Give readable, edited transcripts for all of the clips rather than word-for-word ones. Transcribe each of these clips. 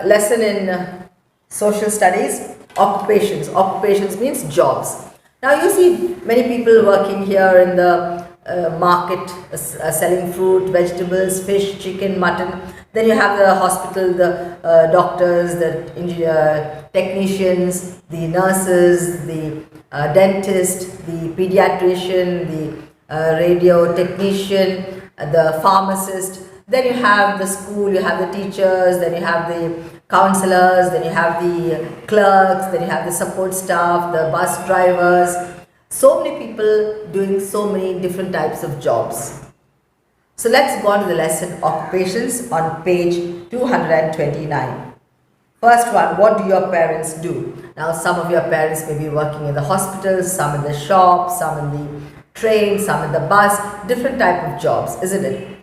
lesson in social studies, occupations. Occupations means jobs. Now you see many people working here in the market, selling fruit, vegetables, fish, chicken, mutton. Then you have the hospital, the doctors, the technicians, the nurses, the dentist, the pediatrician, the radio technician, the pharmacist. Then you have the school, you have the teachers, then you have the counselors, then you have the clerks, then you have the support staff, the bus drivers. So many people doing so many different types of jobs. So let's go on to the lesson occupations on page 229. First one, what do your parents do? Now some of your parents may be working in the hospital, some in the shop, some in the train, some in the bus, different type of jobs, isn't it?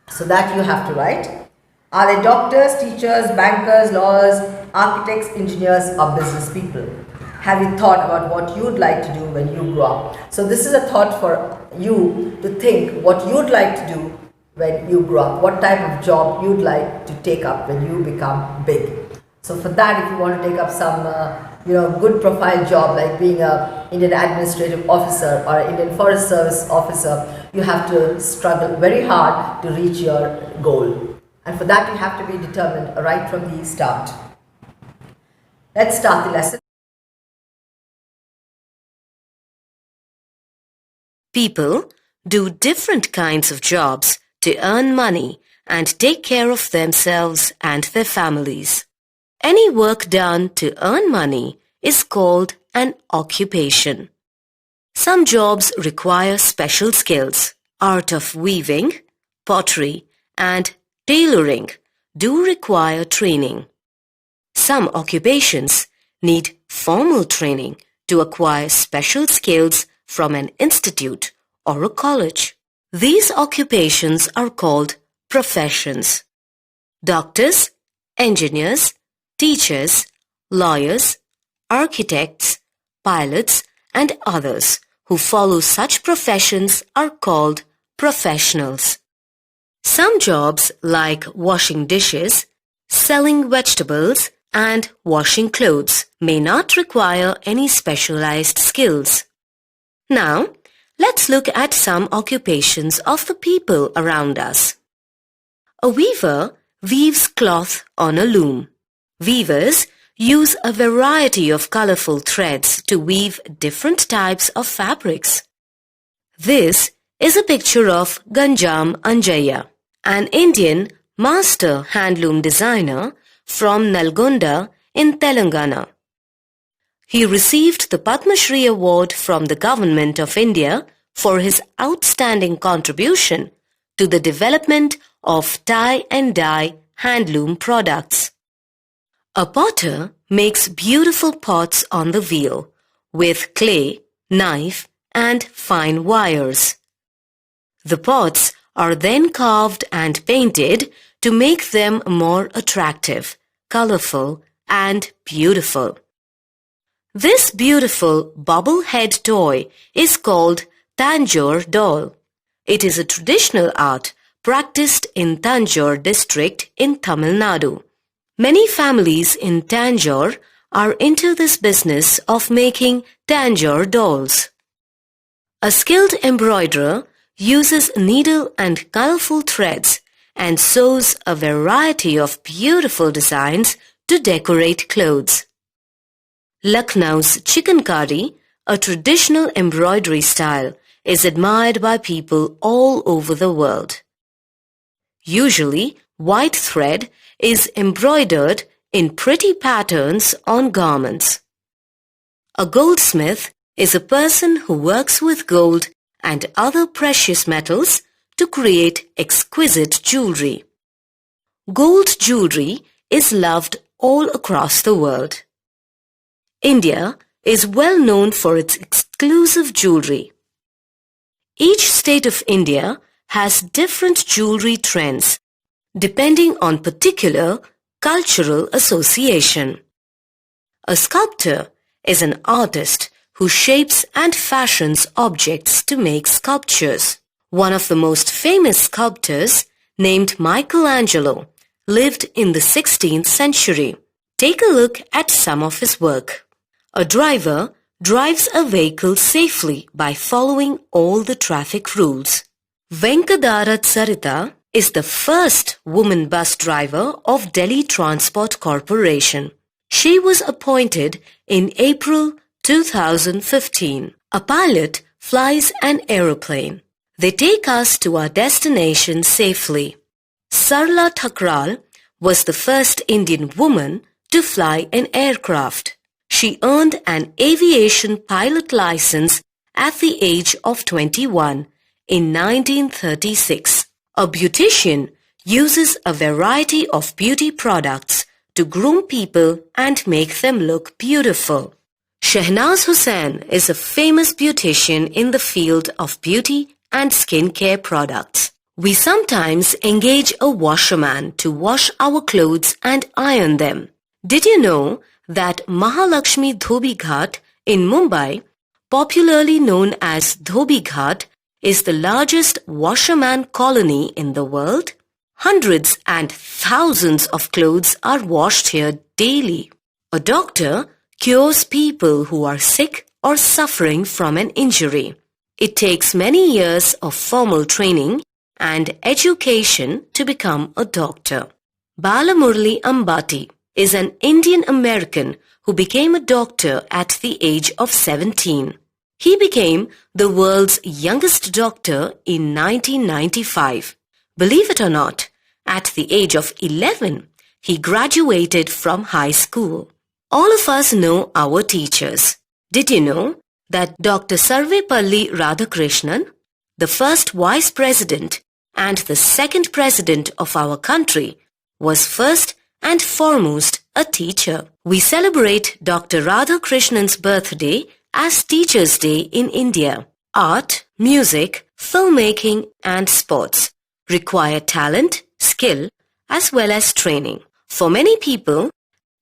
So that you have to write. Are they doctors, teachers, bankers, lawyers, architects, engineers, or business people? Have you thought about what you'd like to do when you grow up? So this is a thought for you to think what you'd like to do when you grow up. What type of job you'd like to take up when you become big. So for that, if you want to take up some good profile job like being an Indian administrative officer or Indian Forest Service officer, you have to struggle very hard to reach your goal. And for that, you have to be determined right from the start. Let's start the lesson. People do different kinds of jobs to earn money and take care of themselves and their families. Any work done to earn money is called an occupation. Some jobs require special skills. Art of weaving, pottery, and tailoring do require training. Some occupations need formal training to acquire special skills from an institute or a college. These occupations are called professions. Doctors, engineers, teachers, lawyers, architects, pilots, and others who follow such professions are called professionals. Some jobs like washing dishes, selling vegetables, and washing clothes may not require any specialized skills. Now, let's look at some occupations of the people around us. A weaver weaves cloth on a loom. Weavers use a variety of colorful threads to weave different types of fabrics. This is a picture of Ganjam Anjaya, an Indian master handloom designer from Nalgonda in Telangana. He received the Padma Shri Award from the Government of India for his outstanding contribution to the development of tie and dye handloom products. A potter makes beautiful pots on the wheel with clay, knife, and fine wires. The pots are then carved and painted to make them more attractive, colorful, and beautiful. This beautiful bubble head toy is called Tanjore doll. It is a traditional art practiced in Tanjore district in Tamil Nadu. Many families in Tanjore are into this business of making Tanjore dolls. A skilled embroiderer uses needle and colorful threads and sews a variety of beautiful designs to decorate clothes. Lucknow's chikankari, a traditional embroidery style, is admired by people all over the world. Usually, white thread is embroidered in pretty patterns on garments. A goldsmith is a person who works with gold and other precious metals to create exquisite jewelry. Gold jewelry is loved all across the world. India is well known for its exclusive jewelry. Each state of India has different jewelry trends depending on particular cultural association. A sculptor is an artist who shapes and fashions objects to make sculptures. One of the most famous sculptors, named Michelangelo, lived in the 16th century. Take a look at some of his work. A driver drives a vehicle safely by following all the traffic rules. Venkadara Sarita is the first woman bus driver of Delhi Transport Corporation. She was appointed in April 2015. A pilot flies an aeroplane. They take us to our destination safely. Sarla Thakral was the first Indian woman to fly an aircraft. She earned an aviation pilot license at the age of 21 in 1936. A beautician uses a variety of beauty products to groom people and make them look beautiful. Shehnaz Hussain is a famous beautician in the field of beauty and skincare products. We sometimes engage a washerman to wash our clothes and iron them. Did you know that Mahalakshmi Dhobi Ghat in Mumbai, popularly known as Dhobi Ghat, is the largest washerman colony in the world? Hundreds and thousands of clothes are washed here daily. A doctor cures people who are sick or suffering from an injury. It takes many years of formal training and education to become a doctor. Balamurli Ambati is an Indian American who became a doctor at the age of 17. He became the world's youngest doctor in 1995. Believe it or not, at the age of 11, he graduated from high school. All of us know our teachers. Did you know that Dr. Sarvepalli Radhakrishnan, the first vice president and the second president of our country, was first and foremost a teacher? We celebrate Dr. Radhakrishnan's birthday as Teachers' Day in India. Art, music, filmmaking and sports require talent, skill as well as training. For many people,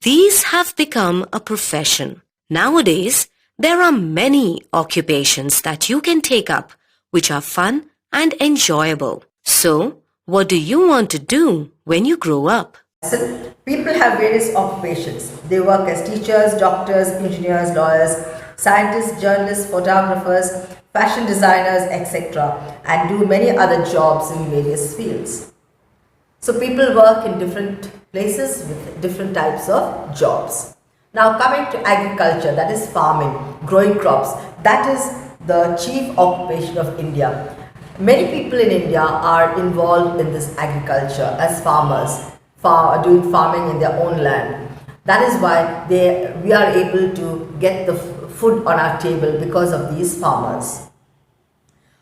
these have become a profession. Nowadays, there are many occupations that you can take up which are fun and enjoyable. So, what do you want to do when you grow up? People have various occupations. They work as teachers, doctors, engineers, lawyers, scientists, journalists, photographers, fashion designers, etc. and do many other jobs in various fields. So people work in different places with different types of jobs. Now coming to agriculture, that is farming, growing crops, that is the chief occupation of India. Many people in India are involved in this agriculture as farmers, doing farming in their own land. That is why we are able to get the food on our table because of these farmers.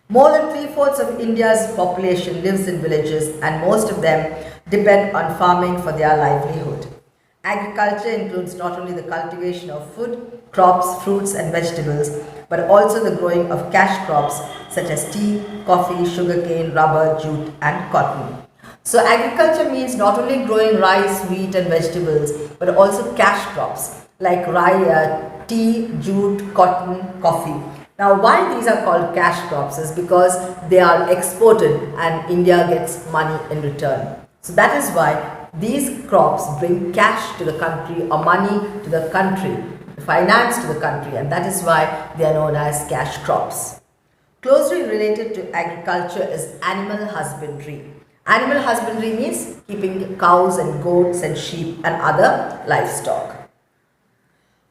More than 3/4 of India's population lives in villages and most of them depend on farming for their livelihood. Agriculture includes not only the cultivation of food, crops, fruits and vegetables, but also the growing of cash crops such as tea, coffee, sugarcane, rubber, jute and cotton. So agriculture means not only growing rice, wheat and vegetables, but also cash crops like tea, jute, cotton, coffee. Now why these are called cash crops is because they are exported and India gets money in return. So that is why these crops bring cash to the country or money to the country, finance to the country, and that is why they are known as cash crops. Closely related to agriculture is animal husbandry. Animal husbandry means keeping cows and goats and sheep and other livestock.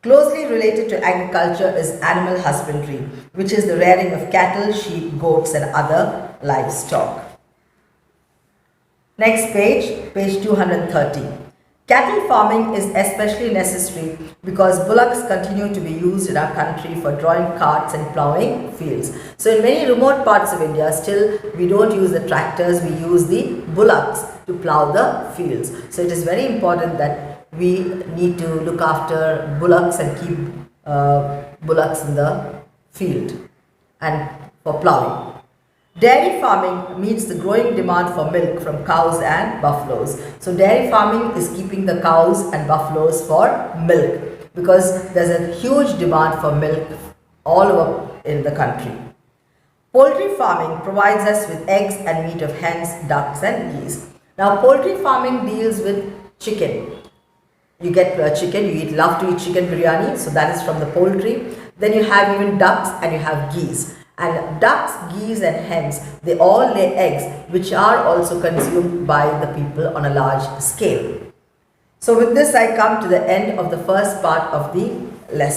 Closely related to agriculture is animal husbandry, which is the rearing of cattle, sheep, goats and other livestock. Next page, page 230. Cattle farming is especially necessary because bullocks continue to be used in our country for drawing carts and ploughing fields. So in many remote parts of India, still we don't use the tractors, we use the bullocks to plough the fields. So it is very important that we need to look after bullocks and keep bullocks in the field and for ploughing. Dairy farming meets the growing demand for milk from cows and buffaloes. So dairy farming is keeping the cows and buffaloes for milk because there's a huge demand for milk all over in the country. Poultry farming provides us with eggs and meat of hens, ducks and geese. Now, poultry farming deals with chicken. You get chicken, love to eat chicken biryani, so that is from the poultry. Then you have even ducks and you have geese. And ducks, geese and hens, they all lay eggs which are also consumed by the people on a large scale. So with this I come to the end of the first part of the lesson.